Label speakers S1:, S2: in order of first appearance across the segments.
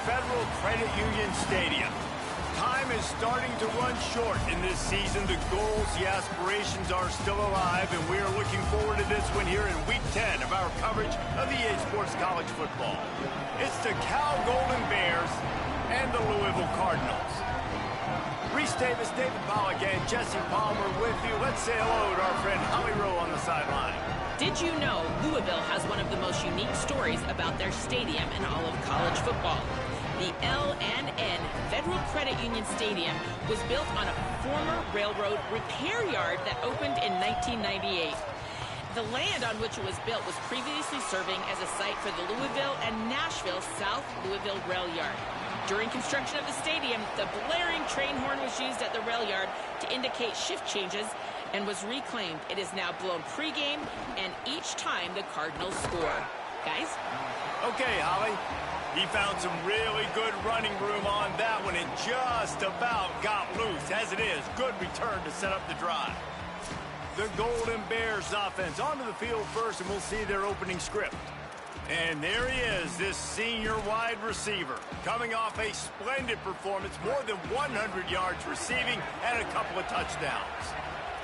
S1: Federal Credit Union Stadium. Time is starting to run short in this season. The goals, the aspirations are still alive, and we are looking forward to this one here in Week 10 of our coverage of EA Sports College Football. It's the Cal Golden Bears and the Louisville Cardinals. Reese Davis, David Pollack, and Jesse Palmer with you. Let's say hello to our friend Holly Rowe on the sideline.
S2: Did you know Louisville has one of the most unique stories about their stadium in all of college football? The L&N Federal Credit Union Stadium was built on a former railroad repair yard that opened in 1998. The land on which it was built was previously serving as a site for the Louisville and Nashville South Louisville Rail Yard. During construction of the stadium, the blaring train horn was used at the rail yard to indicate shift changes and was reclaimed. It is now blown pregame and each time the Cardinals score. Guys?
S1: Okay, Holly. He found some really good running room on that one and just about got loose. As it is, good return to set up the drive. The Golden Bears offense onto the field first, and we'll see their opening script. And there he is, this senior wide receiver, coming off a splendid performance, more than 100 yards receiving and a couple of touchdowns.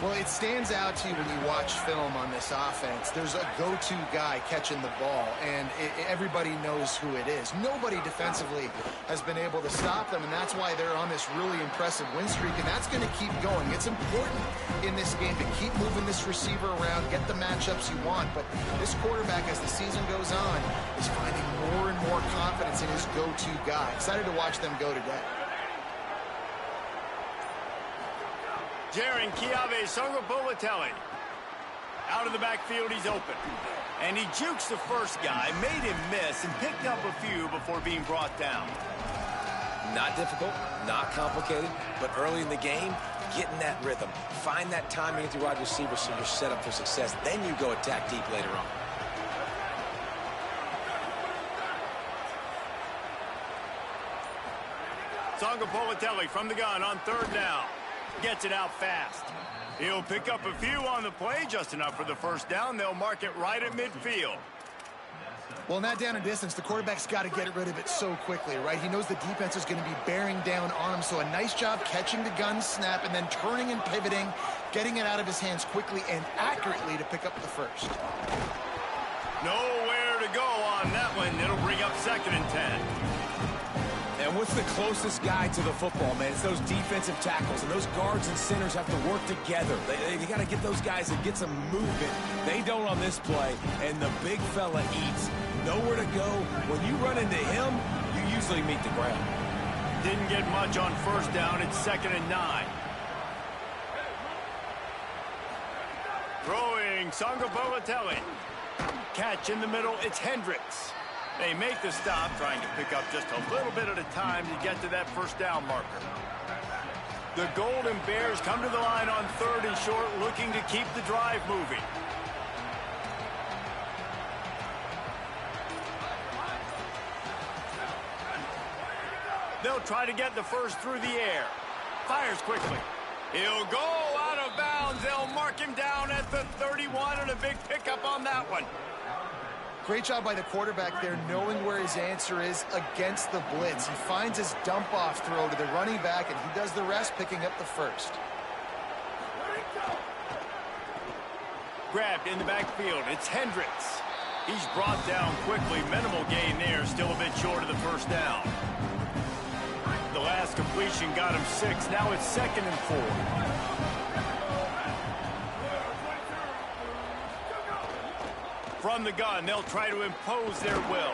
S3: Well, it stands out to you when you watch film on this offense. There's a go-to guy catching the ball, and everybody knows who it is. Nobody defensively has been able to stop them, and that's why they're on this really impressive win streak, and that's going to keep going. It's important in this game to keep moving this receiver around, get the matchups you want, but this quarterback, as the season goes on, is finding more and more confidence in his go-to guy. Excited to watch them go today.
S1: Jaron Kiave Songapolatelli. Out of the backfield, he's open. And he jukes the first guy, made him miss, and picked up a few before being brought down.
S4: Not difficult, not complicated, but early in the game, getting that rhythm. Find that timing with your wide receiver so you're set up for success. Then you go attack deep later on.
S1: Songapolatelli from the gun on third down. Gets it out fast. He'll pick up a few on the play, just enough for the first down. They'll mark it right at midfield.
S3: Well, in that down and distance, the quarterback's got to get rid of it so quickly, right? He knows the defense is going to be bearing down on him, so a nice job catching the gun snap and then turning and pivoting, getting it out of his hands quickly and accurately to pick up the first.
S1: Nowhere to go on that one. It'll bring up 2nd and 10.
S4: And what's the closest guy to the football, man? It's those defensive tackles, and those guards and centers have to work together. They got to get those guys and get some movement. They don't on this play, and the big fella eats. Nowhere to go. When you run into him, you usually meet the ground.
S1: Didn't get much on first down. It's 2nd and 9. Throwing Songapolatelli. Catch in the middle. It's Hendricks. They make the stop, trying to pick up just a little bit at a time to get to that first down marker. The Golden Bears come to the line on 3rd and short, looking to keep the drive moving. They'll try to get the first through the air. Fires quickly. He'll go out of bounds. They'll mark him down at the 31, and a big pickup on that one.
S3: Great job by the quarterback there, knowing where his answer is against the blitz. He finds his dump-off throw to the running back, and he does the rest, picking up the first.
S1: Grabbed in the backfield. It's Hendricks. He's brought down quickly. Minimal gain there, still a bit short of the first down. The last completion got him 6. Now it's 2nd and 4. From the gun, they'll try to impose their will.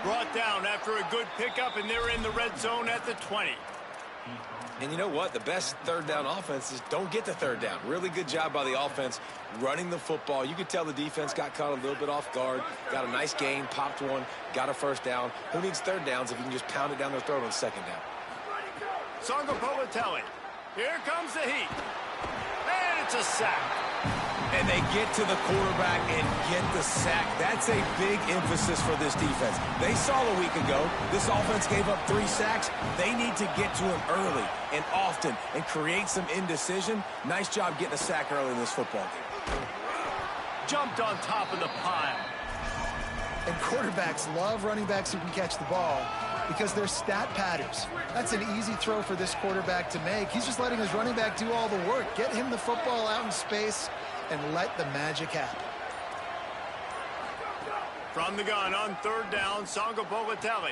S1: Brought down after a good pickup, and they're in the red zone at the 20.
S4: And you know what? The best third down offenses don't get the third down. Really good job by the offense running the football. You could tell the defense got caught a little bit off guard, got a nice gain, popped one, got a first down. Who needs third downs if you can just pound it down their throat on 2nd down?
S1: Songapolatelli. Here comes the heat. And it's a sack.
S4: And they get to the quarterback and get the sack. That's a big emphasis for this defense. They saw a week ago, this offense gave up 3 sacks. They need to get to him early and often and create some indecision. Nice job getting a sack early in this football game.
S1: Jumped on top of the pile.
S3: And quarterbacks love running backs who can catch the ball because they're stat patters. That's an easy throw for this quarterback to make. He's just letting his running back do all the work. Get him the football out in space and let the magic happen.
S1: From the gun on third down, Sangapolatelli.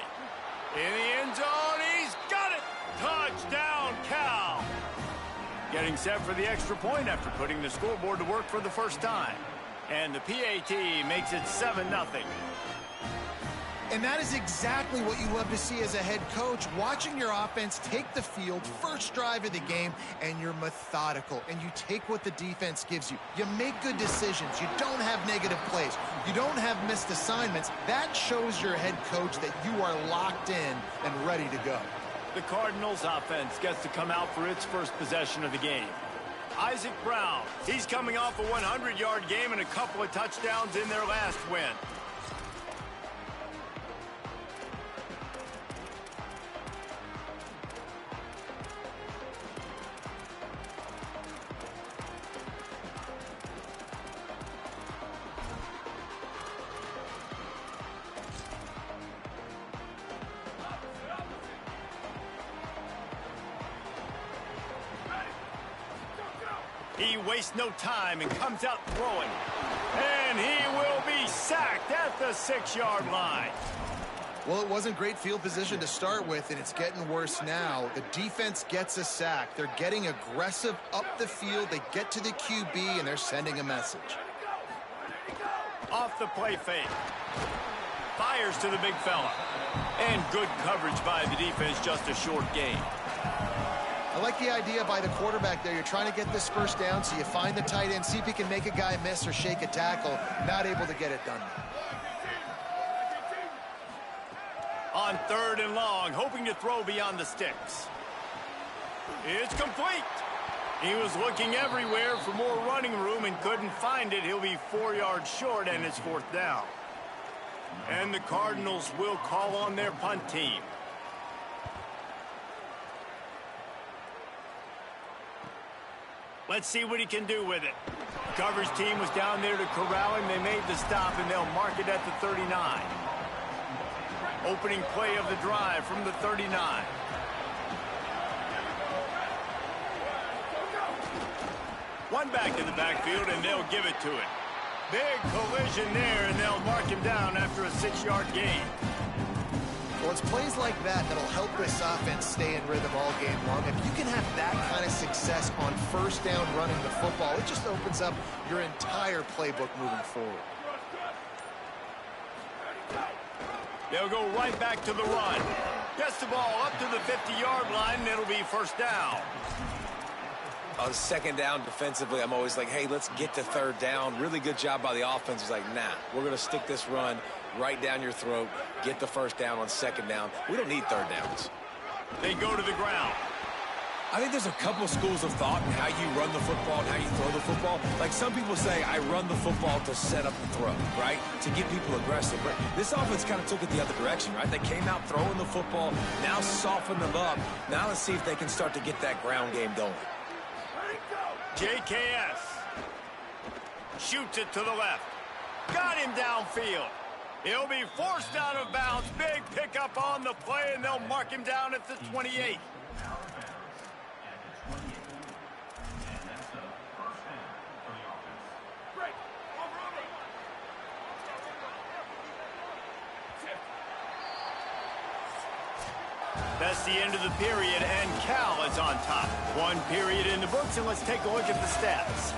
S1: In the end zone, he's got it! Touchdown, Cal! Getting set for the extra point after putting the scoreboard to work for the first time. And the PAT makes it 7-0.
S3: And that is exactly what you love to see as a head coach, watching your offense take the field, first drive of the game, and you're methodical, and you take what the defense gives you. You make good decisions. You don't have negative plays. You don't have missed assignments. That shows your head coach that you are locked in and ready to go.
S1: The Cardinals offense gets to come out for its first possession of the game. Isaac Brown, he's coming off a 100-yard game and a couple of touchdowns in their last win. He wastes no time and comes out throwing. And he will be sacked at the 6-yard line.
S3: Well, it wasn't great field position to start with, and it's getting worse now. The defense gets a sack. They're getting aggressive up the field. They get to the QB, and they're sending a message.
S1: Off the play fake. Fires to the big fella. And good coverage by the defense, just a short gain.
S3: I like the idea by the quarterback there. You're trying to get this first down, so you find the tight end, see if he can make a guy miss or shake a tackle. Not able to get it done.
S1: On third and long, hoping to throw beyond the sticks. It's complete. He was looking everywhere for more running room and couldn't find it. He'll be 4 yards short, and it's fourth down. And the Cardinals will call on their punt team. Let's see what he can do with it. The coverage team was down there to corral him. They made the stop, and they'll mark it at the 39. Opening play of the drive from the 39. One back in the backfield, and they'll give it to it. Big collision there, and they'll mark him down after a 6-yard gain.
S3: Well, it's plays like that that'll help this offense stay in rhythm all game long. If you can have that kind of success on first down running the football, it just opens up your entire playbook moving forward.
S1: They'll go right back to the run. Gets the ball up to the 50-yard line, and it'll be first down.
S4: On second down defensively, I'm always like, hey, let's get to third down. Really good job by the offense. It's like, nah, we're going to stick this run right down your throat, get the first down on second down. We don't need third downs.
S1: They go to the ground.
S4: I think there's a couple schools of thought in how you run the football and how you throw the football. Like some people say, I run the football to set up the throw, right? To get people aggressive. But this offense kind of took it the other direction, right? They came out throwing the football, now soften them up. Now let's see if they can start to get that ground game going.
S1: JKS shoots it to the left. Got him downfield. He'll be forced out of bounds. Big pickup on the play, and they'll mark him down at the 28. That's the end of the period, and Cal is on top. One period in the books, and let's take a look at the stats.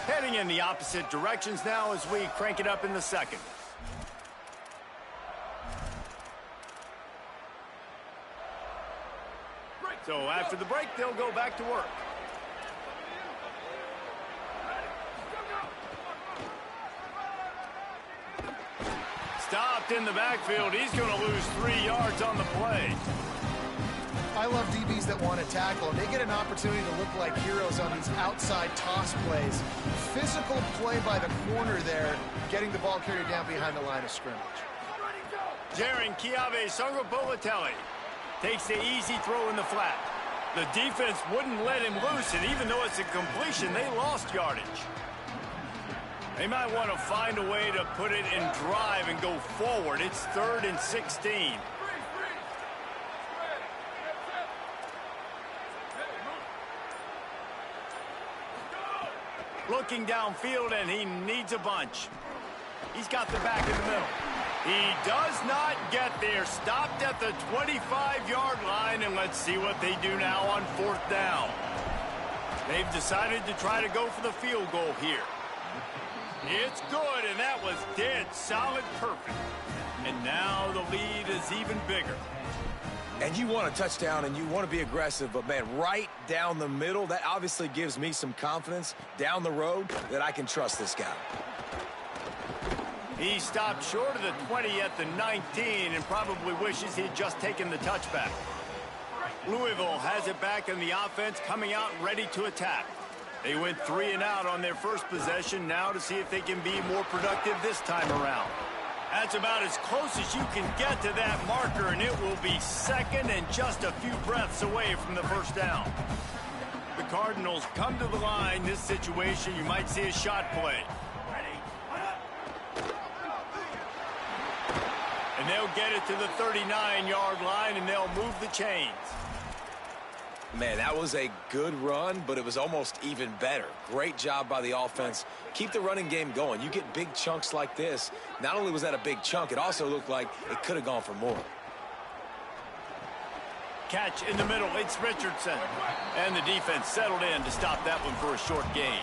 S1: Heading in the opposite directions now as we crank it up in the second. So after the break, they'll go back to work. Stopped in the backfield. He's going to lose 3 yards on the play.
S3: I love DBs that want to tackle, and they get an opportunity to look like heroes on these outside toss plays. Physical play by the corner there, getting the ball carried down behind the line of scrimmage.
S1: Jaron Kiave Sangapolatelli. Takes the easy throw in the flat. The defense wouldn't let him loose, and even though it's a completion, they lost yardage. They might want to find a way to put it in drive and go forward. It's 3rd and 16. Looking downfield, and he needs a bunch. He's got the back in the middle. He does not get there. Stopped at the 25-yard line, and let's see what they do now on 4th down. They've decided to try to go for the field goal here. It's good, and that was dead solid perfect. And now the lead is even bigger.
S4: And you want a touchdown, and you want to be aggressive, but, man, right down the middle, that obviously gives me some confidence down the road that I can trust this guy.
S1: He stopped short of the 20 at the 19 and probably wishes he had just taken the touchback. Louisville has it back in the offense, coming out ready to attack. They went 3 and out on their first possession, now to see if they can be more productive this time around. That's about as close as you can get to that marker, and it will be 2nd and just a few breaths away from the first down. The Cardinals come to the line. This situation, you might see a shot play. And they'll get it to the 39-yard line, and they'll move the chains.
S4: Man, that was a good run, but it was almost even better. Great job by the offense. Keep the running game going. You get big chunks like this. Not only was that a big chunk, it also looked like it could have gone for more.
S1: Catch in the middle. It's Richardson. And the defense settled in to stop that one for a short gain.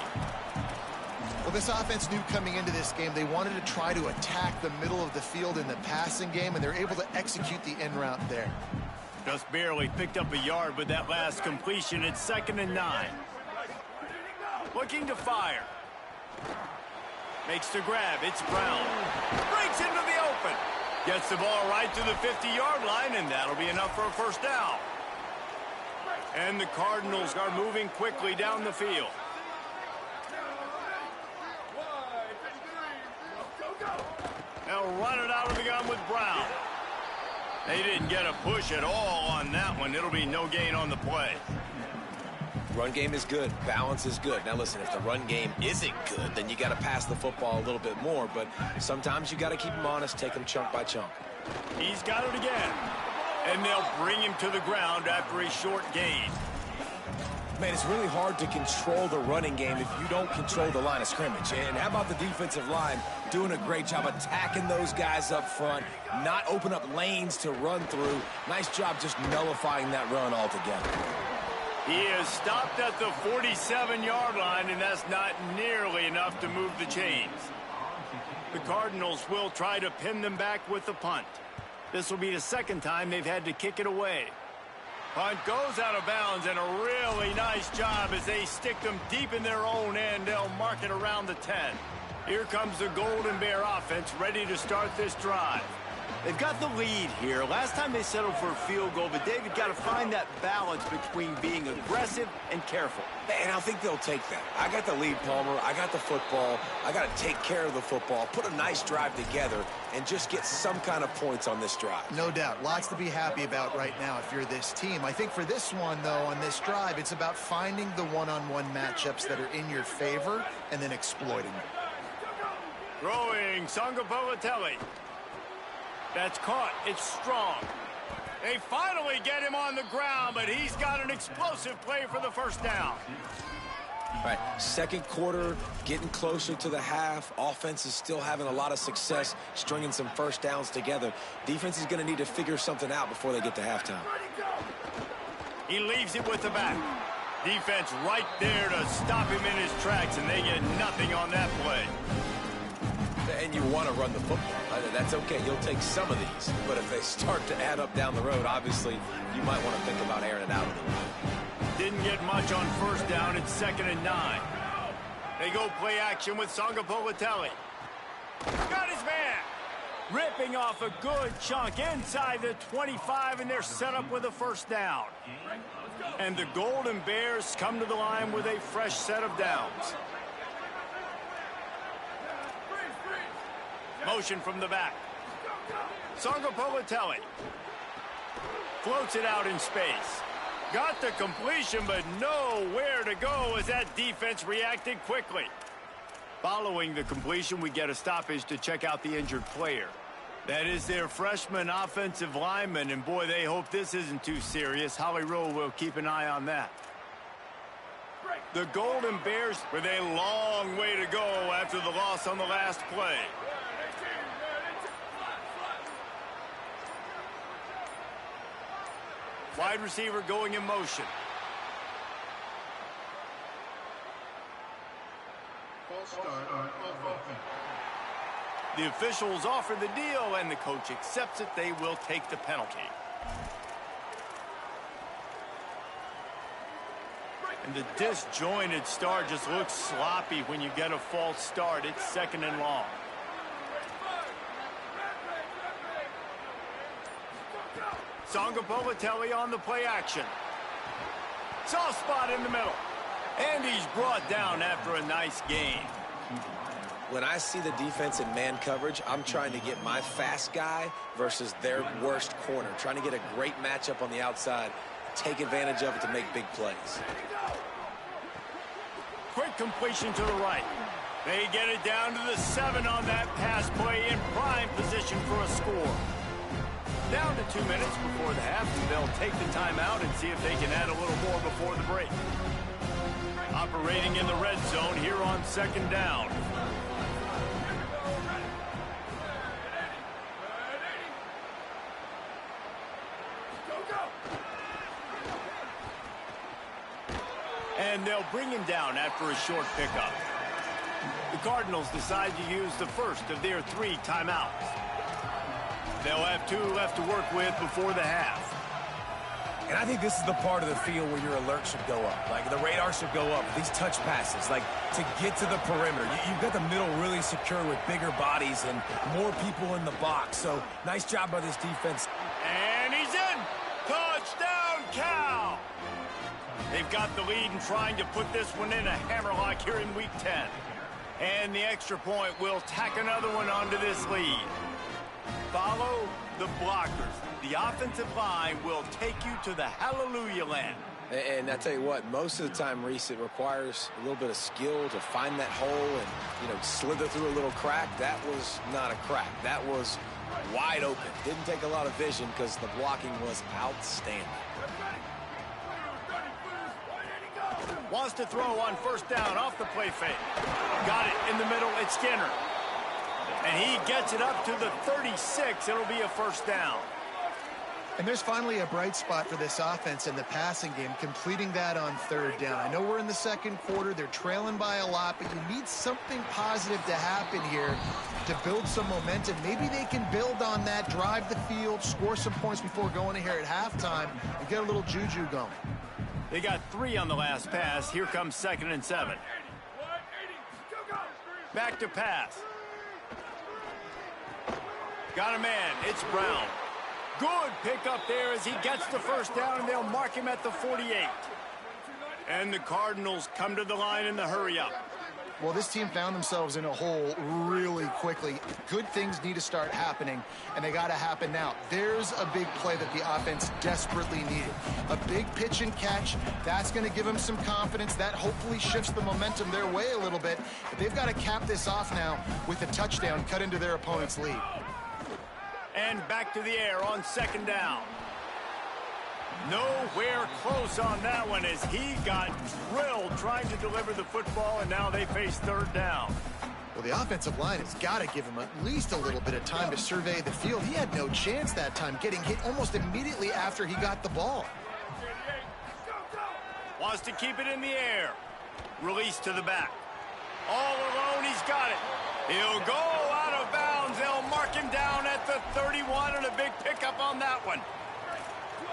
S3: Well, this offense knew coming into this game they wanted to try to attack the middle of the field in the passing game, and they're able to execute the in route there.
S1: Just barely picked up a yard with that last completion. It's 2nd and 9. Looking to fire. Makes the grab. It's Brown. Breaks into the open. Gets the ball right to the 50-yard line, and that'll be enough for a first down. And the Cardinals are moving quickly down the field. They'll run it out of the gun with Brown. They didn't get a push at all on that one. It'll be no gain on the play.
S4: Run game is good. Balance is good. Now, listen, if the run game isn't good, then you got to pass the football a little bit more. But sometimes you got to keep them honest, take them chunk by chunk.
S1: He's got it again. And they'll bring him to the ground after a short gain.
S4: Man, it's really hard to control the running game if you don't control the line of scrimmage. And how about the defensive line doing a great job attacking those guys up front, not open up lanes to run through. Nice job just nullifying that run altogether.
S1: He is stopped at the 47-yard line, and that's not nearly enough to move the chains. The Cardinals will try to pin them back with the punt. This will be the 2nd time they've had to kick it away. Punt goes out of bounds, and a really nice job as they stick them deep in their own end. They'll mark it around the 10. Here comes the Golden Bear offense ready to start this drive. They've got the lead here. Last time they settled for a field goal, but David got to find that balance between being aggressive and careful.
S4: And I think they'll take that. I got the lead, Palmer. I got the football. I got to take care of the football, put a nice drive together, and just get some kind of points on this drive.
S3: No doubt. Lots to be happy about right now if you're this team. I think for this one, though, on this drive, it's about finding the one-on-one matchups that are in your favor and then exploiting them.
S1: Throwing Sangapolatelli. That's caught. It's strong. They finally get him on the ground, but he's got an explosive play for the first down.
S4: All right, 2nd quarter, getting closer to the half. Offense is still having a lot of success stringing some first downs together. Defense is going to need to figure something out before they get to halftime.
S1: He leaves it with the back. Defense right there to stop him in his tracks, and they get nothing on that play.
S4: And you want to run the football. That's okay. You'll take some of these. But if they start to add up down the road, obviously, you might want to think about airing it out a little bit.
S1: Didn't get much on first down. It's 2nd and 9. They go play action with Sangapolatelli. Got his man. Ripping off a good chunk inside the 25, and they're set up with a first down. And the Golden Bears come to the line with a fresh set of downs. Motion from the back. Sangapolatelli. Floats it out in space. Got the completion, but nowhere to go as that defense reacted quickly. Following the completion, we get a stoppage to check out the injured player. That is their freshman offensive lineman, and boy, they hope this isn't too serious. Holly Rowe will keep an eye on that. The Golden Bears with a long way to go after the loss on the last play. Wide receiver going in motion.
S5: False start on offense.
S1: The officials offer the deal, and the coach accepts it. They will take the penalty. And the disjointed start just looks sloppy when you get a false start. It's 2nd and long. Songapolatelli on the play action. Soft spot in the middle. And he's brought down after a nice gain.
S4: When I see the defense in man coverage, I'm trying to get my fast guy versus their worst corner. Trying to get a great matchup on the outside. Take advantage of it to make big plays.
S1: Quick completion to the right. They get it down to the 7 on that pass play in prime position for a score. Down to 2 minutes before the half, and they'll take the timeout and see if they can add a little more before the break. Operating in the red zone here on 2nd down. And they'll bring him down after a short pickup. The Cardinals decide to use the first of their 3 timeouts. They'll have 2 left to work with before the half.
S4: And I think this is the part of the field where your alert should go up. Like, the radar should go up. These touch passes, like, to get to the perimeter. You've got the middle really secure with bigger bodies and more people in the box. So, nice job by this defense.
S1: And he's in! Touchdown, Cal! They've got the lead and trying to put this one in a hammerlock here in Week 10. And the extra point will tack another one onto this lead. Follow the blockers. The offensive line will take you to the hallelujah land.
S4: And I tell you what, most of the time, Reese, it requires a little bit of skill to find that hole and, slither through a little crack. That was not a crack. That was wide open. Didn't take a lot of vision because the blocking was outstanding.
S1: Wants to throw on 1st down off the play fake. Got it in the middle. It's Skinner. And he gets it up to the 36. It'll be a 1st down.
S3: And there's finally a bright spot for this offense in the passing game, completing that on 3rd down. I know we're in the 2nd quarter. They're trailing by a lot, but you need something positive to happen here to build some momentum. Maybe they can build on that, drive the field, score some points before going in here at halftime, and get a little juju going.
S1: They got 3 on the last pass. Here comes 2nd and 7. Back to pass. Got a man. It's Brown. Good pickup there as he gets the 1st down, and they'll mark him at the 48. And the Cardinals come to the line in the hurry-up.
S3: Well, this team found themselves in a hole really quickly. Good things need to start happening, and they got to happen now. There's a big play that the offense desperately needed. A big pitch and catch. That's going to give them some confidence. That hopefully shifts the momentum their way a little bit. But they've got to cap this off now with a touchdown cut into their opponent's lead.
S1: And back to the air on 2nd down. Nowhere close on that one as he got drilled trying to deliver the football, and now they face 3rd down.
S3: Well, the offensive line has got to give him at least a little bit of time to survey the field. He had no chance that time, getting hit almost immediately after he got the ball.
S1: Wants to keep it in the air. Release to the back. All alone, he's got it. He'll go out of bounds. They'll mark him down at the 31, and a big pickup on that one.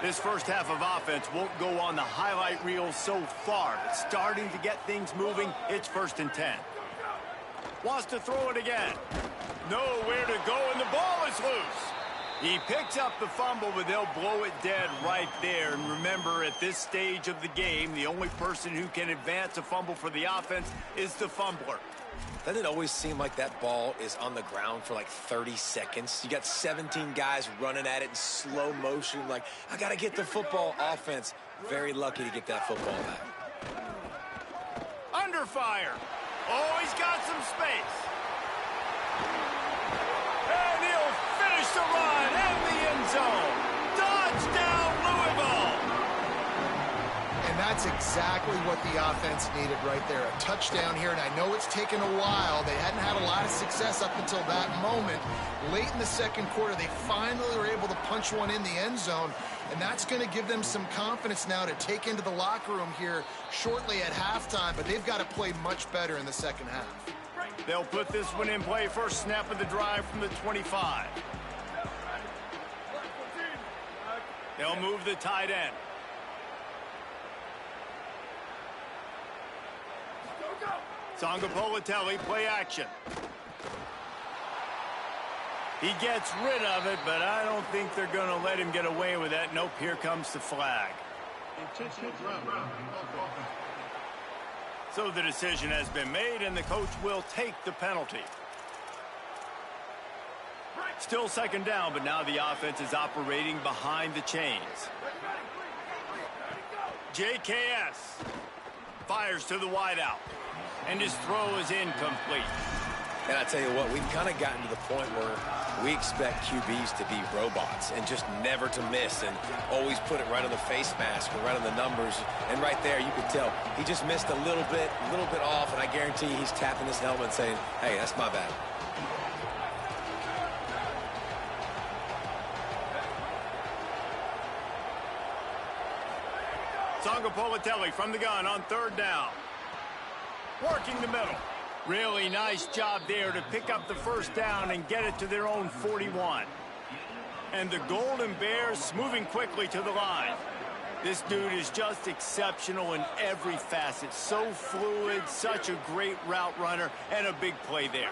S1: This first half of offense won't go on the highlight reel so far, but starting to get things moving. It's 1st and 10. Wants to throw it again. Nowhere to go, and the ball is loose. He picks up the fumble, but they'll blow it dead right there. And remember, at this stage of the game, the only person who can advance a fumble for the offense is the fumbler.
S4: Doesn't it always seem like that ball is on the ground for like 30 seconds? You got 17 guys running at it in slow motion. Like, I got to get the football. Offense, very lucky to get that football back.
S1: Under fire. Oh, he's got some space. And he'll finish the run in the end zone. Touchdown, Louisville.
S3: And that's exactly what the offense needed right there. A touchdown here, and I know it's taken a while. They hadn't had a lot of success up until that moment. Late in the second quarter, they finally were able to punch one in the end zone, and that's going to give them some confidence now to take into the locker room here shortly at halftime, but they've got to play much better in the second half.
S1: They'll put this one in play. First snap of the drive from the 25. They'll move the tight end. Songapolatelli, play action. He gets rid of it, but I don't think they're going to let him get away with that. Nope, here comes the flag.
S5: Intentional grounding off offense.
S1: So the decision has been made, and the coach will take the penalty. Still second down, but now the offense is operating behind the chains. JKS fires to the wideout, and his throw is incomplete.
S4: And I tell you what, we've kind of gotten to the point where we expect QBs to be robots and just never to miss and always put it right on the face mask or right on the numbers. And right there, you could tell he just missed a little bit off, and I guarantee he's tapping his helmet saying, hey, that's my bad.
S1: Songapolatelli from the gun on third down. Working the middle. Really nice job there to pick up the first down and get it to their own 41. And the Golden Bears moving quickly to the line. This dude is just exceptional in every facet. So fluid, such a great route runner, and a big play there.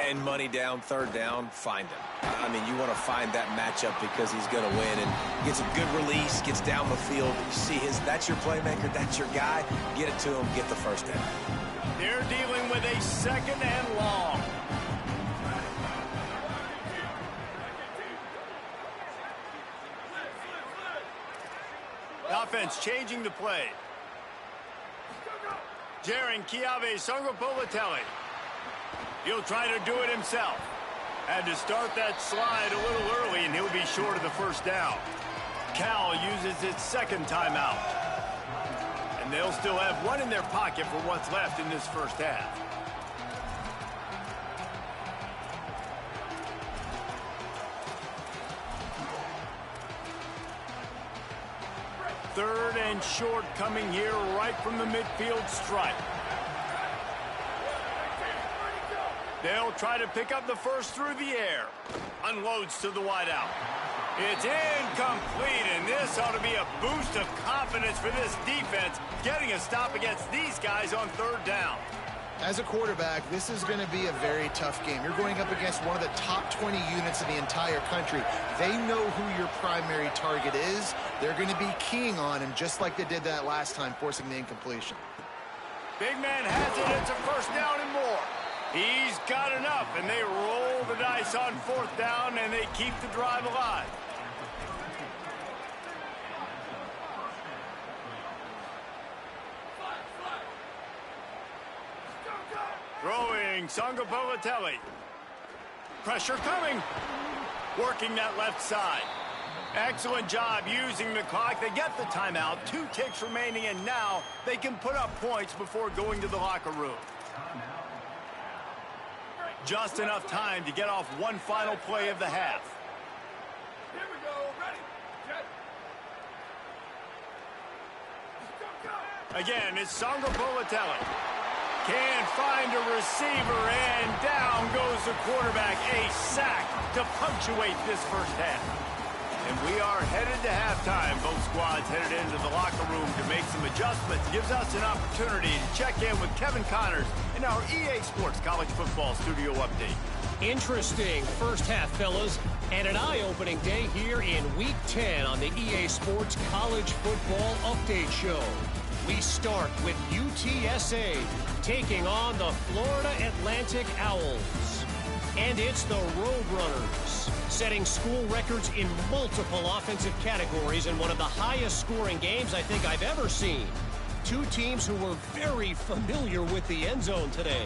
S4: And money down, third down, find him. I mean, you want to find that matchup because he's going to win and gets a good release, gets down the field. You see that's your playmaker, that's your guy. Get it to him, get the first down.
S1: They're dealing with a second and long. Offense changing the play. Jaron Kiave Songapolatelli. He'll try to do it himself. Had to start that slide a little early, and he'll be short of the first down. Cal uses its second timeout. And they'll still have one in their pocket for what's left in this first half. Third and short coming here right from the midfield stripe. They'll try to pick up the first through the air. Unloads to the wideout. It's incomplete, and this ought to be a boost of confidence for this defense, getting a stop against these guys on third down.
S3: As a quarterback, this is going to be a very tough game. You're going up against one of the top 20 units in the entire country. They know who your primary target is. They're going to be keying on him just like they did that last time, forcing the incompletion.
S1: Big man has it. It's a first down and more. He's got enough, and they roll the dice on fourth down, and they keep the drive alive. Throwing Songapolatelli. Pressure coming. Working that left side. Excellent job using the clock. They get the timeout. 2 ticks remaining, and now they can put up points before going to the locker room. Just enough time to get off one final play of the half.
S5: Here we go. Ready.
S1: Again, it's Songapolatelli. Can't find a receiver, and down goes the quarterback. A sack to punctuate this first half. And we are headed to halftime. Both squads headed into the locker room to make some adjustments. Gives us an opportunity to check in with Kevin Connors in our EA Sports College Football Studio Update.
S6: Interesting first half, fellas, and an eye-opening day here in Week 10 on the EA Sports College Football Update Show. We start with UTSA taking on the Florida Atlantic Owls. And it's the Roadrunners, setting school records in multiple offensive categories in one of the highest scoring games I think I've ever seen. Two teams who were very familiar with the end zone today.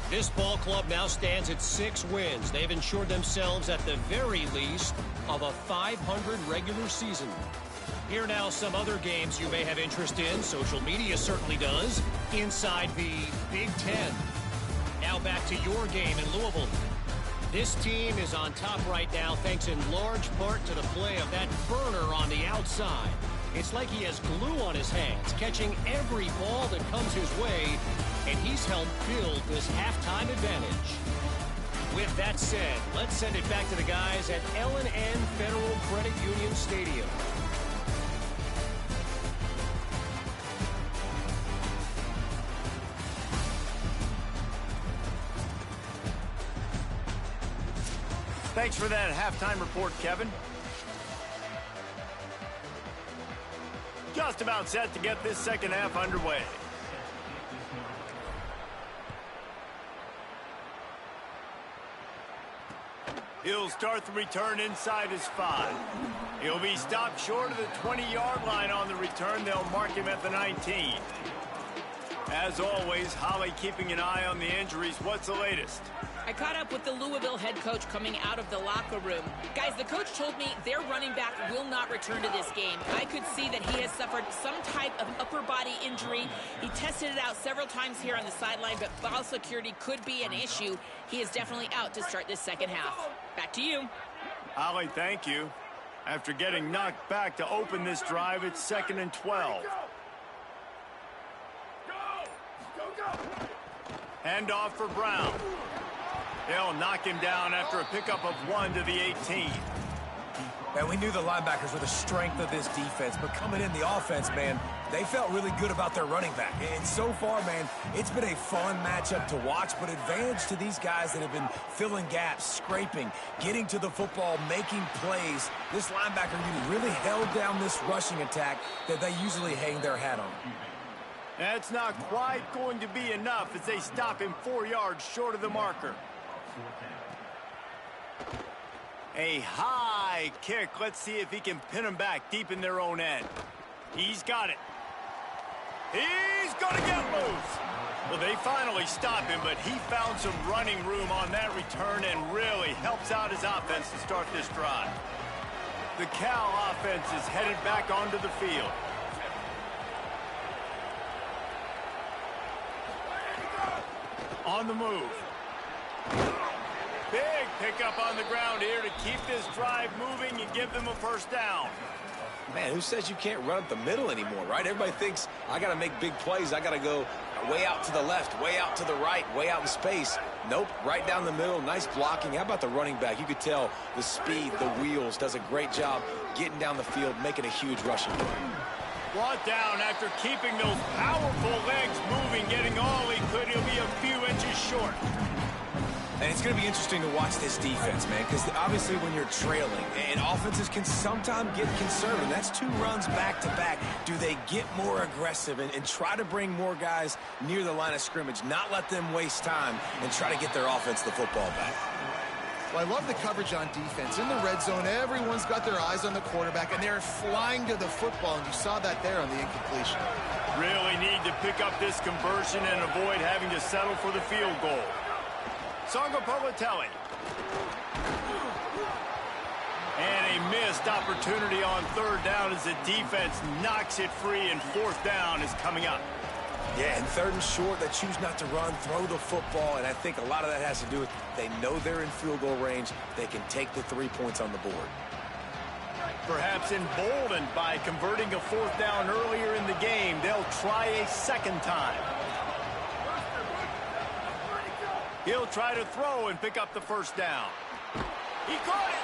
S6: This ball club now stands at 6 wins. They've ensured themselves at the very least of a 500 regular season. Here now some other games you may have interest in. Social media certainly does. Inside the Big Ten. Now back to your game in Louisville. This team is on top right now thanks in large part to the play of that burner on the outside. It's like he has glue on his hands, catching every ball that comes his way, and he's helped build this halftime advantage. With that said, let's send it back to the guys at N Federal Credit Union Stadium.
S1: Thanks for that halftime report, Kevin. Just about set to get this second half underway. He'll start the return inside his 5. He'll be stopped short of the 20-yard line on the return. They'll mark him at the 19. As always, Holly keeping an eye on the injuries. What's the latest?
S2: I caught up with the Louisville head coach coming out of the locker room. Guys, the coach told me their running back will not return to this game. I could see that he has suffered some type of upper body injury. He tested it out several times here on the sideline, but ball security could be an issue. He is definitely out to start this second half. Back to you.
S1: Holly, thank you. After getting knocked back to open this drive, it's 2nd and 12. Handoff for Brown. They'll knock him down after a pickup of 1 to the 18.
S4: Man, we knew the linebackers were the strength of this defense, but coming in the offense, man, they felt really good about their running back. And so far, man, it's been a fun matchup to watch, but advantage to these guys that have been filling gaps, scraping, getting to the football, making plays. This linebacker unit really held down this rushing attack that they usually hang their hat on.
S1: That's not quite going to be enough as they stop him 4 yards short of the marker. A high kick. Let's see if he can pin him back deep in their own end. He's got it. He's going to get loose. Well, they finally stop him, but he found some running room on that return and really helps out his offense to start this drive. The Cal offense is headed back onto the field. On the move. Big pickup on the ground here to keep this drive moving and give them a first down.
S4: Man, who says you can't run up the middle anymore, right? Everybody thinks I got to make big plays. I got to go way out to the left, way out to the right, way out in space. Nope, right down the middle. Nice blocking. How about the running back? You could tell the speed, the wheels, does a great job getting down the field, making a huge rushing play.
S1: Brought down after keeping those powerful legs moving, getting all he could. He'll be a few inches short.
S4: And it's going to be interesting to watch this defense, man, because obviously when you're trailing, and offenses can sometimes get conservative. That's 2 runs back-to-back. Do they get more aggressive and try to bring more guys near the line of scrimmage, not let them waste time, and try to get their offense the football back?
S3: Well, I love the coverage on defense. In the red zone, everyone's got their eyes on the quarterback, and they're flying to the football, and you saw that there on the incompletion.
S1: Really need to pick up this conversion and avoid having to settle for the field goal. Sangopolitelli. And a missed opportunity on 3rd down as the defense knocks it free, and 4th down is coming up.
S4: Yeah, and 3rd and short, they choose not to run, throw the football, and I think a lot of that has to do with they know they're in field goal range. They can take the 3 points on the board.
S1: Perhaps emboldened by converting a 4th down earlier in the game, they'll try a 2nd time. He'll try to throw and pick up the first down. He caught it.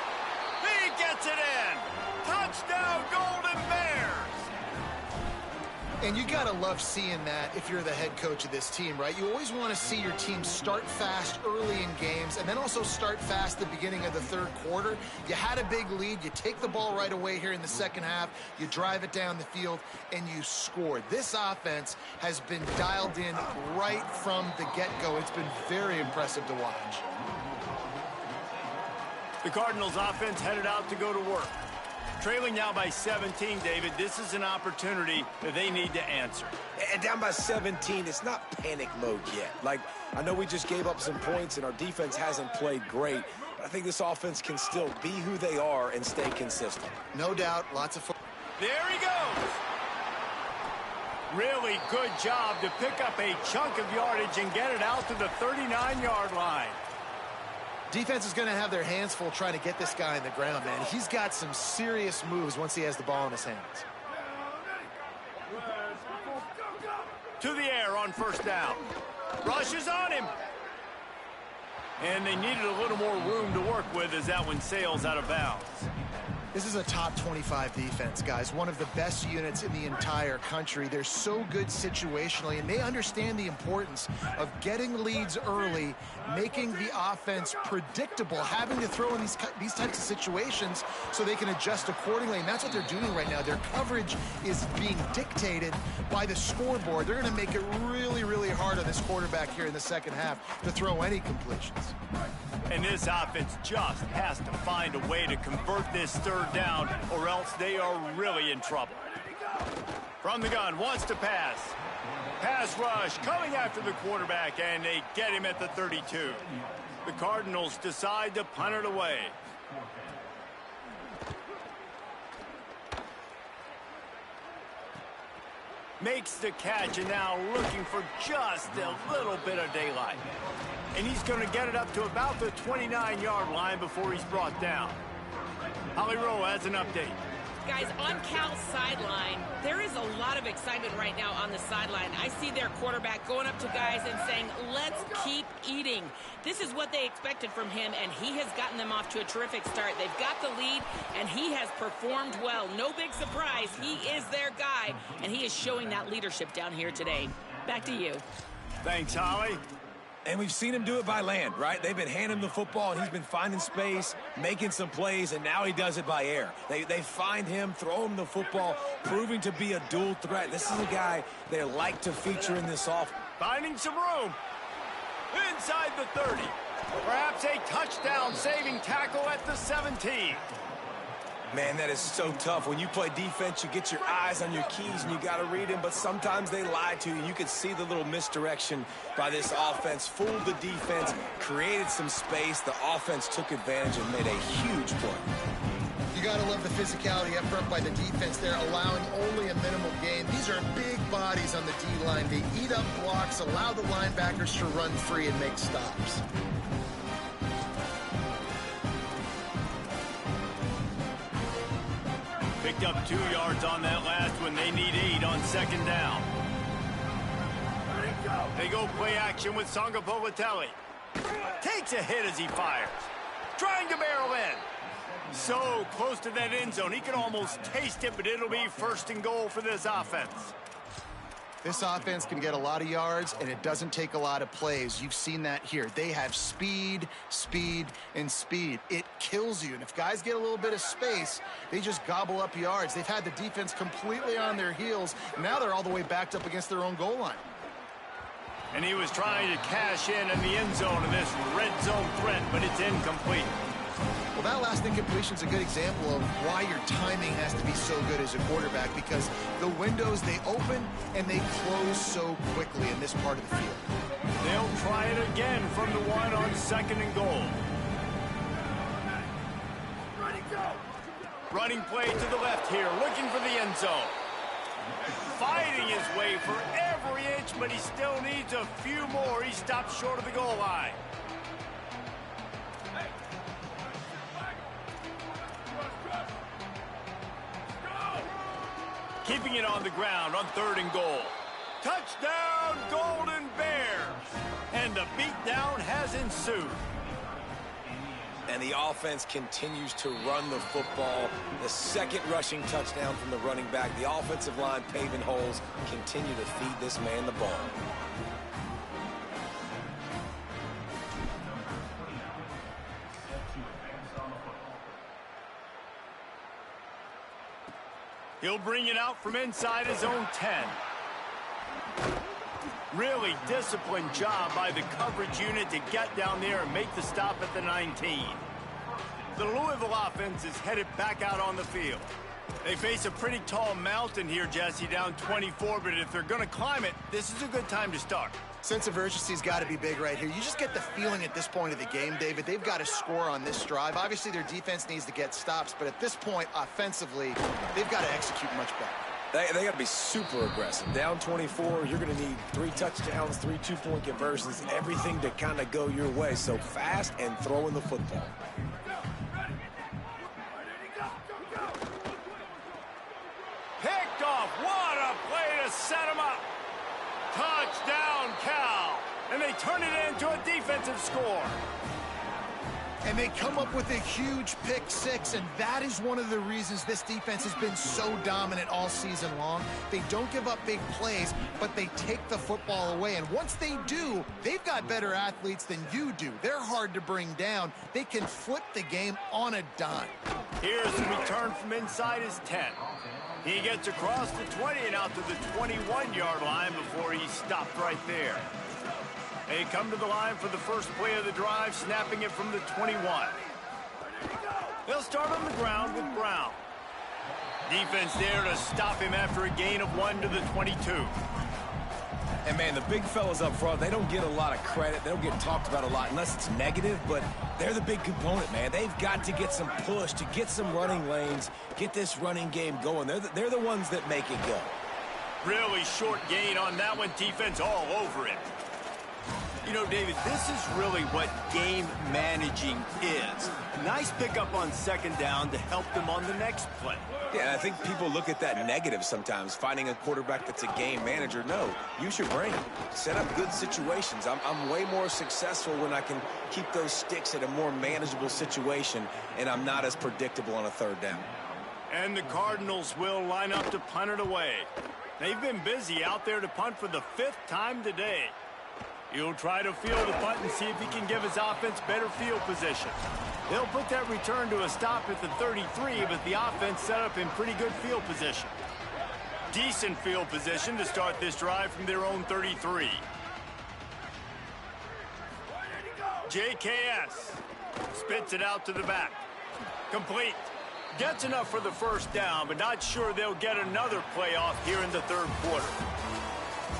S1: He gets it in. Touchdown, Golden Bears.
S3: And you got to love seeing that if you're the head coach of this team, right? You always want to see your team start fast early in games and then also start fast at the beginning of the third quarter. You had a big lead. You take the ball right away here in the second half. You drive it down the field, and you score. This offense has been dialed in right from the get-go. It's been very impressive to watch.
S1: The Cardinals offense headed out to go to work. Trailing now by 17, David. This is an opportunity that they need to answer.
S4: And down by 17, it's not panic mode yet. Like, I know we just gave up some points and our defense hasn't played great, but I think this offense can still be who they are and stay consistent.
S3: No doubt, lots of fun.
S1: There he goes. Really good job to pick up a chunk of yardage and get it out to the 39-yard line.
S3: Defense is going to have their hands full trying to get this guy on the ground, man. He's got some serious moves once he has the ball in his hands.
S1: To the air on first down. Rush is on him. And they needed a little more room to work with as that one sails out of bounds.
S3: This is a top 25 defense, guys. One of the best units in the entire country. They're so good situationally, and they understand the importance of getting leads early, making the offense predictable, having to throw in these types of situations so they can adjust accordingly. And that's what they're doing right now. Their coverage is being dictated by the scoreboard. They're going to make it really, really hard on this quarterback here in the second half to throw any completions.
S1: And this offense just has to find a way to convert this third down, or else they are really in trouble. From the gun, wants to pass. Pass rush coming after the quarterback, and they get him at the 32. The Cardinals decide to punt it away. Makes the catch, and now looking for just a little bit of daylight. And he's going to get it up to about the 29-yard line before he's brought down. Holly Rowe has an update.
S2: Guys, on Cal's sideline, there is a lot of excitement right now on the sideline. I see their quarterback going up to guys and saying, let's keep eating. This is what they expected from him, and he has gotten them off to a terrific start. They've got the lead, and he has performed well. No big surprise. He is their guy, and he is showing that leadership down here today. Back to you.
S1: Thanks, Holly.
S4: And we've seen him do it by land, right? They've been handing him the football, and he's been finding space, making some plays, and now he does it by air. They find him, throw him the football, proving to be a dual threat. This is a guy they like to feature in this offense.
S1: Finding some room. Inside the 30. Perhaps a touchdown-saving tackle at the 17.
S4: Man, that is so tough. When you play defense, you get your eyes on your keys, and you got to read them, but sometimes they lie to you. You can see the little misdirection by this offense, fooled the defense, created some space. The offense took advantage and made a huge play.
S3: You got to love the physicality up front by the defense there, allowing only a minimal gain. These are big bodies on the D-line. They eat up blocks, allow the linebackers to run free and make stops.
S1: Picked up 2 yards on that last one. They need 8 on second down. They go play action with Sangapolatelli. Takes a hit as he fires. Trying to barrel in. So close to that end zone. He can almost taste it, but it'll be first and goal for this offense.
S3: This offense can get a lot of yards, and it doesn't take a lot of plays. You've seen that here. They have speed, speed, and speed. It kills you. And if guys get a little bit of space, they just gobble up yards. They've had the defense completely on their heels. Now they're all the way backed up against their own goal line.
S1: And he was trying to cash in the end zone of this red zone threat, but it's incomplete.
S3: Well, that last incompletion is a good example of why your timing has to be so good as a quarterback, because the windows, they open and they close so quickly in this part of the field.
S1: They'll try it again from the one on second and goal. Running play to the left here, looking for the end zone. Fighting his way for every inch, but he still needs a few more. He stops short of the goal line. Keeping it on the ground on third and goal. Touchdown, Golden Bears! And the beatdown has ensued.
S4: And the offense continues to run the football. The second rushing touchdown from the running back. The offensive line paving holes. Continue to feed this man the ball.
S1: He'll bring it out from inside his own 10. Really disciplined job by the coverage unit to get down there and make the stop at the 19. The Louisville offense is headed back out on the field. They face a pretty tall mountain here, Jesse, down 24, but if they're going to climb it, this is a good time to start.
S3: Sense of urgency's got to be big right here. You just get the feeling at this point of the game, David, they've got to score on this drive. Obviously, their defense needs to get stops, but at this point, offensively, they've got to execute much better.
S4: They got to be super aggressive. Down 24, you're going to need 3 touchdowns, 3 two-point conversions, everything to kind of go your way. So fast and throwing the football.
S1: Picked off. What a play to set him up. Touchdown, Cal. And they turn it into a defensive score.
S3: And they come up with a huge pick 6, and that is one of the reasons this defense has been so dominant all season long. They don't give up big plays, but they take the football away. And once they do, they've got better athletes than you do. They're hard to bring down. They can flip the game on a dime.
S1: Here's the return from inside his 10. He gets across the 20 and out to the 21-yard line before he's stopped right there. They come to the line for the first play of the drive, snapping it from the 21. They'll start on the ground with Brown. Defense there to stop him after a gain of 1 to the 22.
S4: And, man, the big fellas up front, they don't get a lot of credit. They don't get talked about a lot unless it's negative, but they're the big component, man. They've got to get some push, to get some running lanes, get this running game going. They're the ones that make it go.
S1: Really short gain on that one. Defense all over it. You know, David, this is really what game managing is. Nice pickup on second down to help them on the next play.
S4: Yeah, I think people look at that negative sometimes, finding a quarterback that's a game manager. No, use your brain. Set up good situations. I'm way more successful when I can keep those sticks at a more manageable situation, and I'm not as predictable on a third down.
S1: And the Cardinals will line up to punt it away. They've been busy out there to punt for the 5th time today. He'll try to field the punt and see if he can give his offense better field position. They'll put that return to a stop at the 33, but the offense set up in pretty good field position. Decent field position to start this drive from their own 33. JKS spits it out to the back. Complete. Gets enough for the first down, but not sure they'll get another playoff here in the third quarter.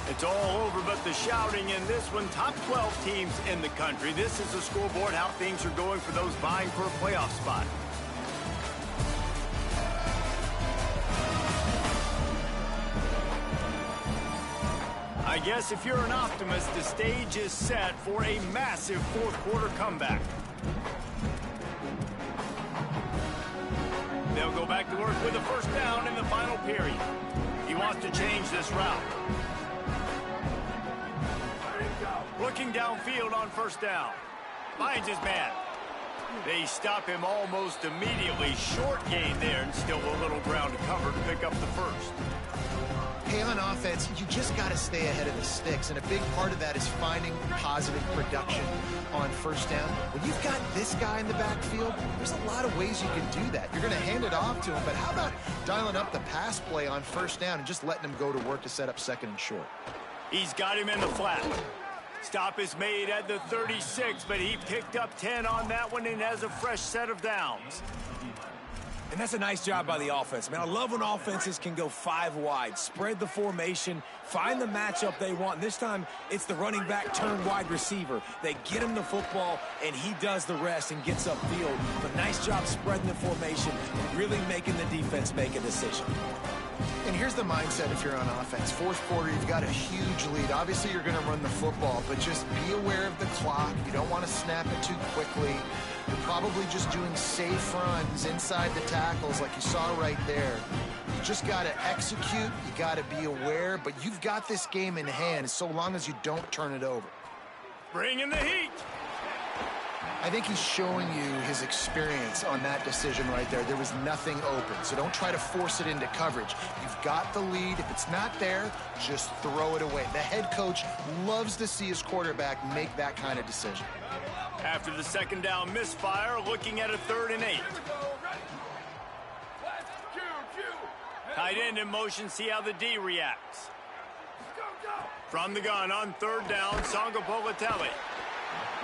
S1: It's all over but the shouting in this one. Top 12 teams in the country. This is the scoreboard, how things are going for those vying for a playoff spot. I guess if you're an optimist, the stage is set for a massive fourth quarter comeback. They'll go back to work with a first down in the final period. He wants to change this route. Looking downfield on first down. Finds his man. They stop him almost immediately. Short gain there and still a little ground to cover to pick up the first.
S3: Hey, on offense, you just got to stay ahead of the sticks, and a big part of that is finding positive production on first down. When you've got this guy in the backfield, there's a lot of ways you can do that. You're going to hand it off to him, but how about dialing up the pass play on first down and just letting him go to work to set up second and short?
S1: He's got him in the flat. Stop is made at the 36, but he picked up 10 on that one and has a fresh set of downs.
S4: And that's a nice job by the offense, man. I love when offenses can go 5 wide, spread the formation, find the matchup they want. And this time, it's the running back turned wide receiver. They get him the football, and he does the rest and gets upfield. But nice job spreading the formation and really making the defense make a decision.
S3: And here's the mindset if you're on offense. Fourth quarter, you've got a huge lead. Obviously, you're going to run the football, but just be aware of the clock. You don't want to snap it too quickly. You're probably just doing safe runs inside the tackles like you saw right there. You just got to execute. You got to be aware, but you've got this game in hand so long as you don't turn it over.
S1: Bring in the heat.
S3: I think he's showing you his experience on that decision right there. There was nothing open, so don't try to force it into coverage. You've got the lead. If it's not there, just throw it away. The head coach loves to see his quarterback make that kind of decision.
S1: After the second down misfire, looking at a 3rd and 8. Tight end in motion, see how the D reacts. From the gun on 3rd down, Songapolatelli.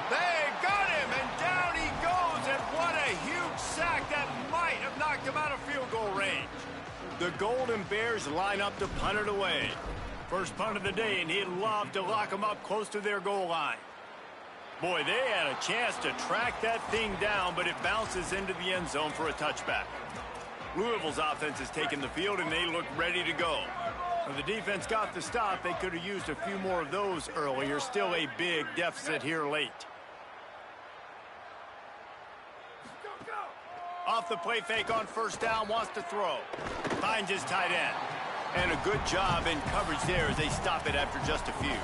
S1: They got him, and down he goes, and what a huge sack that might have knocked him out of field goal range. The Golden Bears line up to punt it away. First punt of the day, and he'd love to lock them up close to their goal line. Boy, they had a chance to track that thing down, but it bounces into the end zone for a touchback. Louisville's offense has taken the field, and they look ready to go. When the defense got the stop, they could have used a few more of those earlier. Still a big deficit here late. Off the play fake on 1st down, wants to throw. Finds his tight end. And a good job in coverage there as they stop it after just a few.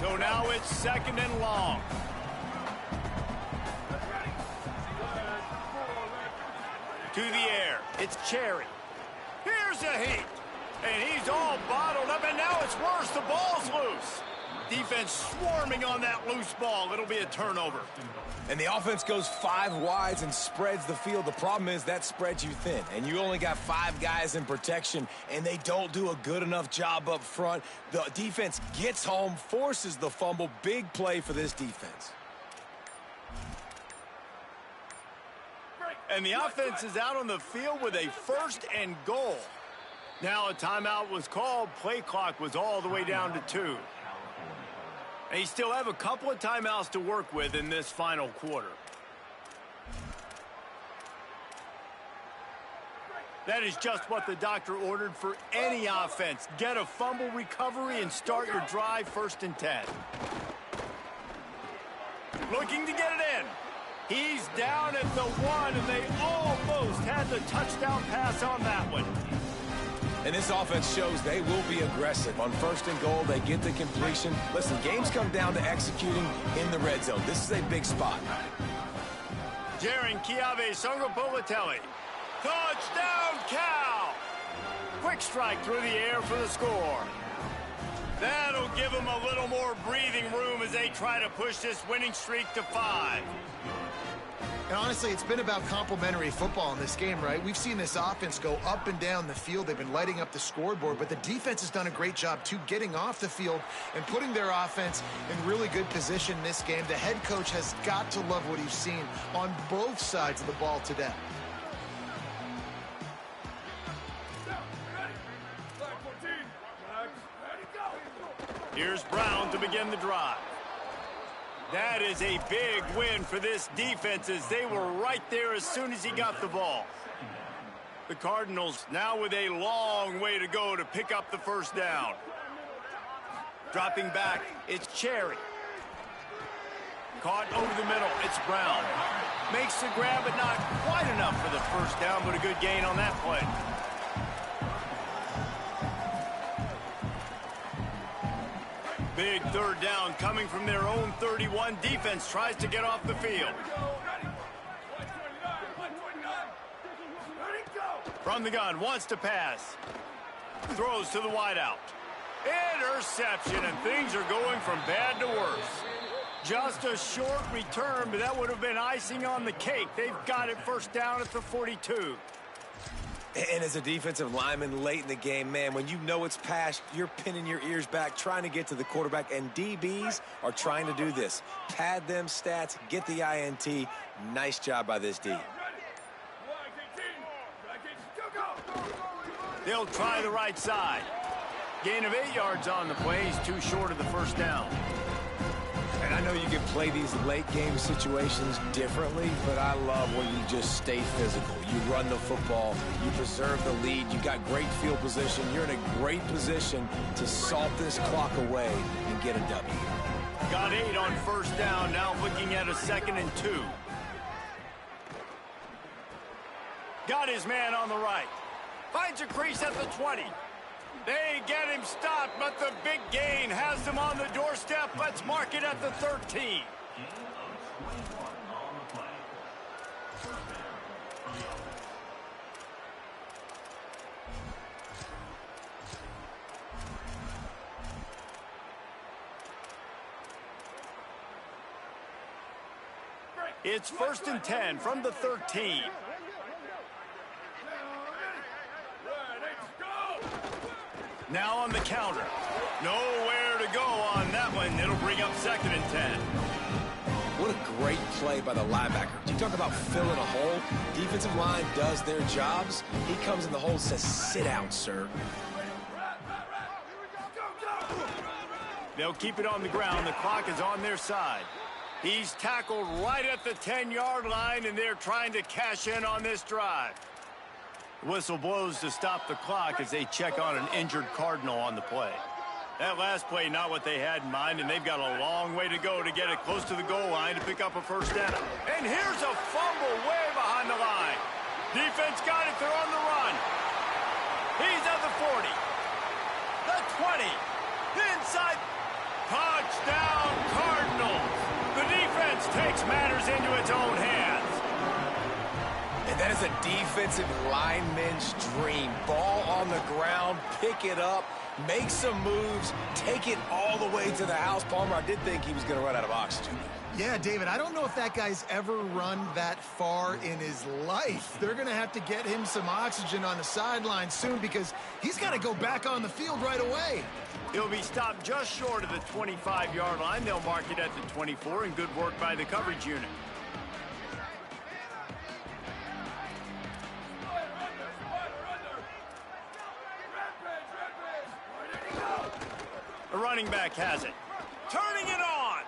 S1: So now it's 2nd and long. To the air, it's Cherry. Here's a heat. And he's all bottled up, and now it's worse. The ball's loose. Defense swarming on that loose ball. It'll be a turnover.
S4: And the offense goes 5 wides and spreads the field. The problem is that spreads you thin, and you only got 5 guys in protection, and they don't do a good enough job up front. The defense gets home, forces the fumble. Big play for this defense.
S1: And the offense is out on the field with a 1st and goal. Now a timeout was called. Play clock was all the way down to 2. They still have a couple of timeouts to work with in this final quarter. That is just what the doctor ordered for any offense. Get a fumble recovery and start your drive 1st and 10. Looking to get it in. He's down at the 1, and they almost had the touchdown pass on that one.
S4: And this offense shows they will be aggressive. On 1st and goal, they get the completion. Listen, games come down to executing in the red zone. This is a big spot.
S1: Jaron Kiave Songapolatelli. Touchdown, Cal! Quick strike through the air for the score. That'll give them a little more breathing room as they try to push this winning streak to 5.
S3: And honestly, it's been about complementary football in this game, right? We've seen this offense go up and down the field. They've been lighting up the scoreboard, but the defense has done a great job, too, getting off the field and putting their offense in really good position in this game. The head coach has got to love what he's seen on both sides of the ball today.
S1: Here's Brown to begin the drive. That is a big win for this defense as they were right there as soon as he got the ball. The Cardinals now with a long way to go to pick up the 1st down. Dropping back, it's Cherry. Caught over the middle, it's Brown. Makes the grab, but not quite enough for the 1st down, but a good gain on that play. Big 3rd down coming from their own 31. Defense tries to get off the field. From the gun, wants to pass. Throws to the wideout. Interception, and things are going from bad to worse. Just a short return, but that would have been icing on the cake. They've got it 1st down at the 42.
S4: And as a defensive lineman late in the game, man, when you know it's past, you're pinning your ears back, trying to get to the quarterback, and DBs are trying to do this. Pad them stats, get the INT. Nice job by this D.
S1: They'll try the right side. Gain of 8 yards on the play. He's too short of the 1st down.
S4: And I know you can play these late-game situations differently, but I love when you just stay physical. You run the football. You preserve the lead. You got great field position. You're in a great position to salt this clock away and get a W.
S1: Got 8 on 1st down. Now looking at a 2nd and 2. Got his man on the right. Finds a crease at the 20. They get him stopped, but the big gain has them on the doorstep. Let's mark it at the 13. It's 1st and 10 from the 13. Now on the counter. Nowhere to go on that one. It'll bring up 2nd and 10.
S4: What a great play by the linebacker. You talk about filling a hole. Defensive line does their jobs. He comes in the hole and says, sit down, sir.
S1: They'll keep it on the ground. The clock is on their side. He's tackled right at the 10-yard line, and they're trying to cash in on this drive. Whistle blows to stop the clock as they check on an injured Cardinal on the play. That last play, not what they had in mind, and they've got a long way to go to get it close to the goal line to pick up a 1st down. And here's a fumble way behind the line. Defense got it. They're on the run. He's at the 40. The 20. Inside. Touchdown, Cardinals. The defense takes matters into its own hands.
S4: And that is a defensive lineman's dream. Ball on the ground, pick it up, make some moves, take it all the way to the house. Palmer, I did think he was going to run out of oxygen.
S3: Yeah, David, I don't know if that guy's ever run that far in his life. They're going to have to get him some oxygen on the sideline soon because he's got to go back on the field right away.
S1: He'll be stopped just short of the 25-yard line. They'll mark it at the 24, and good work by the coverage unit. The running back has it. Turning it on.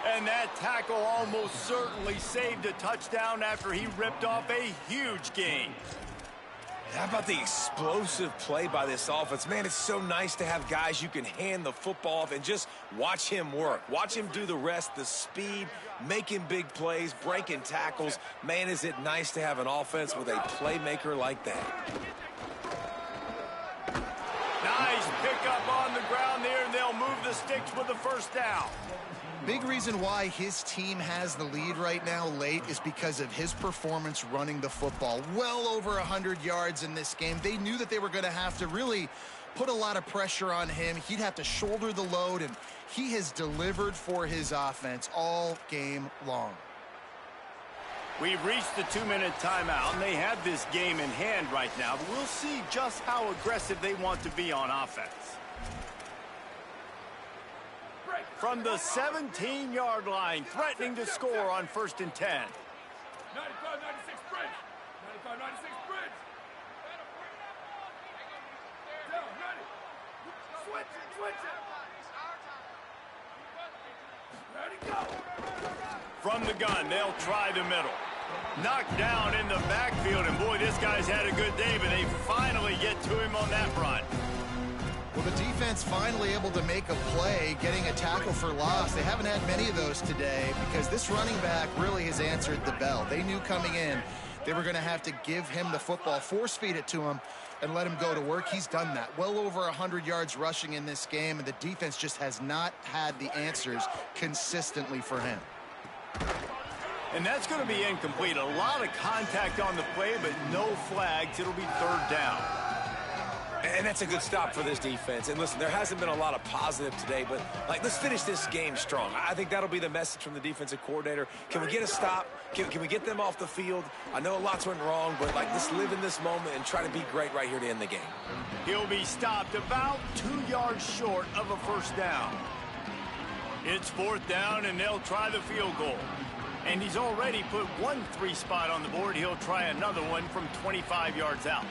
S1: And that tackle almost certainly saved a touchdown after he ripped off a huge gain.
S4: How about the explosive play by this offense? Man, it's so nice to have guys you can hand the football off and just watch him work. Watch him do the rest, the speed, making big plays, breaking tackles. Man, is it nice to have an offense with a playmaker like that.
S1: Nice pickup on the ground there, and they'll move the sticks with the 1st down.
S3: Big reason why his team has the lead right now late is because of his performance running the football. Well over 100 yards in this game. They knew that they were going to have to really put a lot of pressure on him. He'd have to shoulder the load, and he has delivered for his offense all game long.
S1: We've reached the 2-minute timeout, and they have this game in hand right now, but we'll see just how aggressive they want to be on offense. From the 17-yard line, threatening to score on 1st and 10.
S5: 95-96 bridge. 95-96 bridge. Down, ready. Switch it. Ready, go.
S1: From the gun, they'll try the middle. Knocked down in the backfield, and boy, this guy's had a good day, but they finally get to him on that run.
S3: Well, the defense finally able to make a play, getting a tackle for loss. They haven't had many of those today because this running back really has answered the bell. They knew coming in they were going to have to give him the football, force feed it to him, and let him go to work. He's done that. Well over 100 yards rushing in this game, and the defense just has not had the answers consistently for him.
S1: And that's going to be incomplete. A lot of contact on the play, but no flags. It'll be 3rd down.
S4: And that's a good stop for this defense. And listen, there hasn't been a lot of positive today, but let's finish this game strong. I think that'll be the message from the defensive coordinator. Can we get a stop? Can we get them off the field? I know lots went wrong, but let's live in this moment and try to be great right here to end the game.
S1: He'll be stopped about 2 yards short of a 1st down. It's 4th down, and they'll try the field goal. And he's already put one 3 spot on the board. He'll try another one from 25 yards out.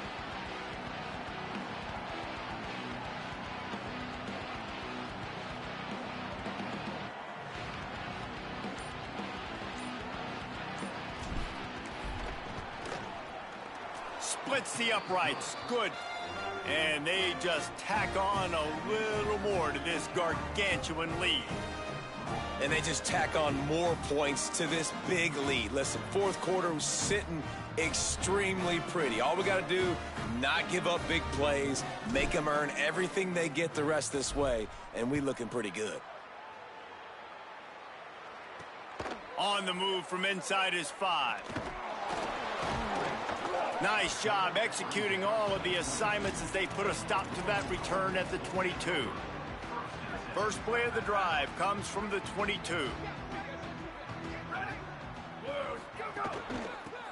S1: Splits the uprights. Good. And they just tack on a little more to this gargantuan lead.
S4: And they just tack on more points to this big lead. Listen, 4th quarter was sitting extremely pretty. All we got to do, not give up big plays, make them earn everything they get the rest this way, and we looking pretty good.
S1: On the move from inside his 5. Nice job executing all of the assignments as they put a stop to that return at the 22. First play of the drive comes from the 22.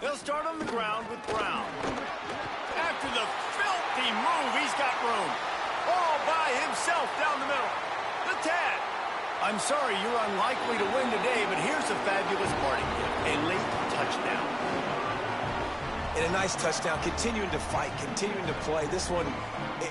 S1: They'll start on the ground with Brown. After the filthy move, he's got room. All by himself down the middle. The tag. I'm sorry you're unlikely to win today, but here's a fabulous parting gift. A late touchdown.
S4: And a nice touchdown, continuing to fight, continuing to play. This one,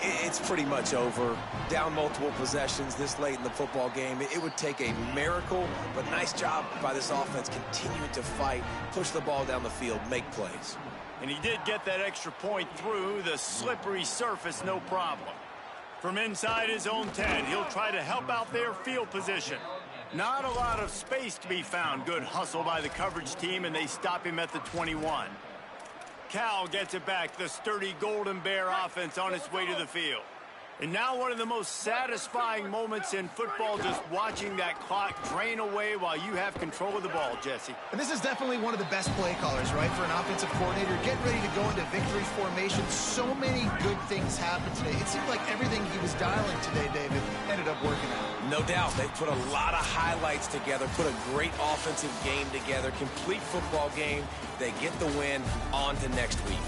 S4: it's pretty much over. Down multiple possessions this late in the football game. It would take a miracle, but nice job by this offense continuing to fight, push the ball down the field, make plays.
S1: And he did get that extra point through the slippery surface, no problem. From inside his own 10, he'll try to help out their field position. Not a lot of space to be found. Good hustle by the coverage team, and they stop him at the 21. Cal gets it back, the sturdy Golden Bear offense on its way to the field. And now one of the most satisfying moments in football, just watching that clock drain away while you have control of the ball, Jesse.
S3: And this is definitely one of the best play callers, right, for an offensive coordinator. Getting ready to go into victory formation. So many good things happened today. It seemed like everything he was dialing today, David, ended up working out.
S4: No doubt. They put a lot of highlights together, put a great offensive game together, complete football game. They get the win. On to next week.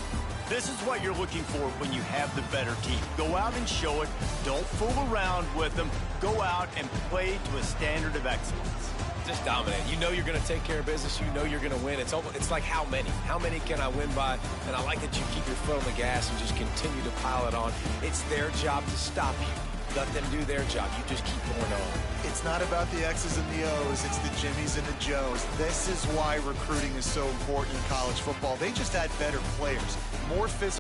S1: This is what you're looking for when you have the better team. Go out and show it. Don't fool around with them. Go out and play to a standard of excellence.
S4: Just dominate. You know you're going to take care of business. You know you're going to win. It's like how many? How many can I win by? And I like that you keep your foot on the gas and just continue to pile it on. It's their job to stop you. Let them do their job. You just keep going on.
S3: It's not about the X's and the O's. It's the Jimmies and the Joes. This is why recruiting is so important in college football. They just had better players, more physical.